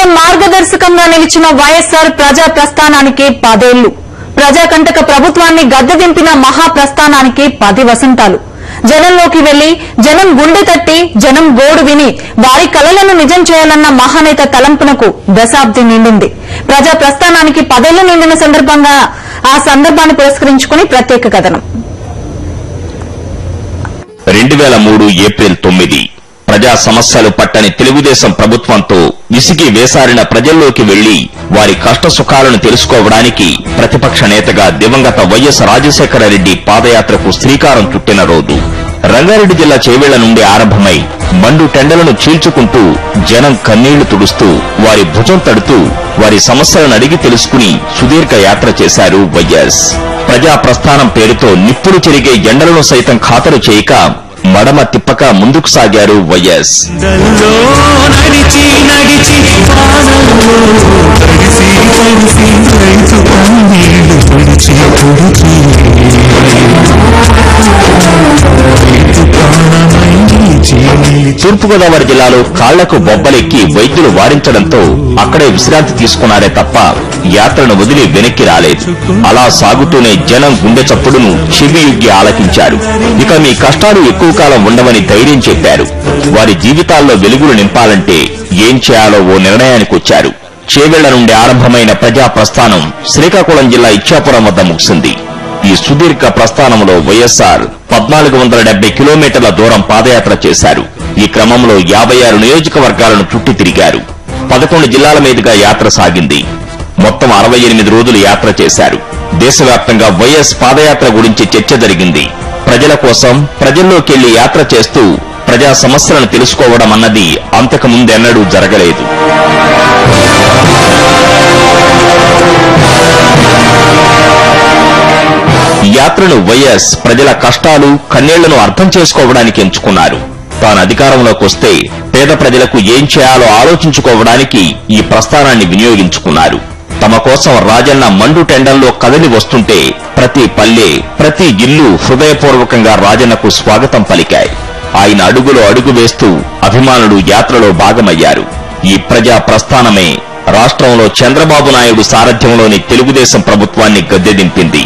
ప్రజలకే మార్గదర్శకంగా నిలిచిన వైఎస్ఆర్ ప్రజా ప్రస్థానానికి 10 ఏళ్లు. ప్రజాకంటక ప్రభుత్వాన్ని గద్దెదింపిన మహాప్రస్థానానికి 10 వసంతాలు. జనంలోకి వెళ్లి జనం గుండె తట్టి జనం గోడు విని వారి కలలను నిజం చేయాలన్న మహానేత తలంపునకు దశాబ్ది నిండింది. ప్రజా ప్రస్థానానికి 10 ఏళ్లు నిండిన సందర్భంగా ఆ సందర్భాన్ని పురస్కరించుకుని ప్రత్యేక కథనం. 2003 ఏప్రిల్ 9 ప్రజా సమస్యలు పట్టని తెలుగుదేశం ప్రభుత్వంతో విసిగి వేసారిన ప్రజల్లోకి వెళ్లి వారి కష్ట సుఖాలను తెలుసుకోవడానికి ప్రతిపక్ష నేతగా దివంగత వైఎస్ రాజశేఖర రెడ్డి పాదయాత్రకు శ్రీకారం చుట్టిన రోజు. రంగారెడ్డి జిల్లా చేవేళ్ల నుండి ఆరంభమై మండు టెండలను చీల్చుకుంటూ జనం కన్నీళ్లు తుడుస్తూ వారి భుజం తడుతూ వారి సమస్యలను అడిగి తెలుసుకుని సుదీర్ఘ యాత్ర చేశారు వైఎస్. ప్రజా ప్రస్థానం పేరుతో నిప్పులు చెరిగే ఎండలను సైతం ఖాతరు చేయక మడమ తిప్పక ముందుకు సాగారు వైఎస్. తూర్పుగోదావరి జిల్లాలో కాళ్లకు బొబ్బలెక్కి వైద్యులు వారించడంతో అక్కడే విశ్రాంతి తీసుకున్నారే తప్ప యాత్రను వదిలి వెనక్కి రాలేదు. అలా సాగుతూనే జనం గుండె చప్పుడును చెవియుగ్గి ఆలకించారు. ఇక మీ కష్టాలు ఎక్కువ కాలం ఉండవని ధైర్యం చెప్పారు. వారి జీవితాల్లో వెలుగులు నింపాలంటే ఏం చేయాలో ఓ నిర్ణయానికొచ్చారు. చేవేళ్ల నుండి ఆరంభమైన ప్రజా ప్రస్థానం శ్రీకాకుళం జిల్లా ఇచ్చాపురం వద్ద ముగిసింది. ఈ సుదీర్ఘ ప్రస్థానంలో వైఎస్ఆర్ 1470 కిలోమీటర్ల దూరం పాదయాత్ర చేశారు. ఈ క్రమంలో 56 నియోజకవర్గాలను చుట్టి తిరిగారు. 11 జిల్లాల మీదుగా యాత్ర సాగింది. మొత్తం 68 రోజులు యాత్ర చేశారు. దేశవ్యాప్తంగా వైఎస్ పాదయాత్ర గురించి చర్చ జరిగింది. ప్రజల కోసం ప్రజల్లోకెళ్లి యాత్ర చేస్తూ ప్రజా సమస్యలను తెలుసుకోవడం అన్నది అంతకు ముందెన్నడూ జరగలేదు. యాత్రను వైఎస్ ప్రజల కష్టాలు కన్నీళ్లను అర్థం చేసుకోవడానికి ఎంచుకున్నారు. తాను అధికారంలోకి వస్తే పేద ప్రజలకు ఏం చేయాలో ఆలోచించుకోవడానికి ఈ ప్రస్థానాన్ని వినియోగించుకున్నారు. తమ కోసం రాజన్న మండు టెండల్లో కదిలి వస్తుంటే ప్రతి పల్లె ప్రతి ఇల్లు హృదయపూర్వకంగా రాజన్నకు స్వాగతం పలికాయి. ఆయన అడుగులో అడుగు వేస్తూ అభిమానులు యాత్రలో భాగమయ్యారు. ఈ ప్రజా ప్రస్థానమే రాష్ట్రంలో చంద్రబాబు నాయుడు సారథ్యంలోని తెలుగుదేశం ప్రభుత్వాన్ని గద్దెదింపింది.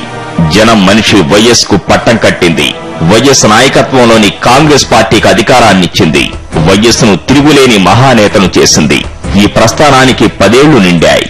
జనం మనిషి వైఎస్ కు పట్టం కట్టింది. వైఎస్ నాయకత్వంలోని కాంగ్రెస్ పార్టీకి అధికారాన్నిచ్చింది. వైఎస్ ను తిరుగులేని మహానేతను చేసింది. ఈ ప్రస్థానానికి 10 ఏళ్లు నిండాయి.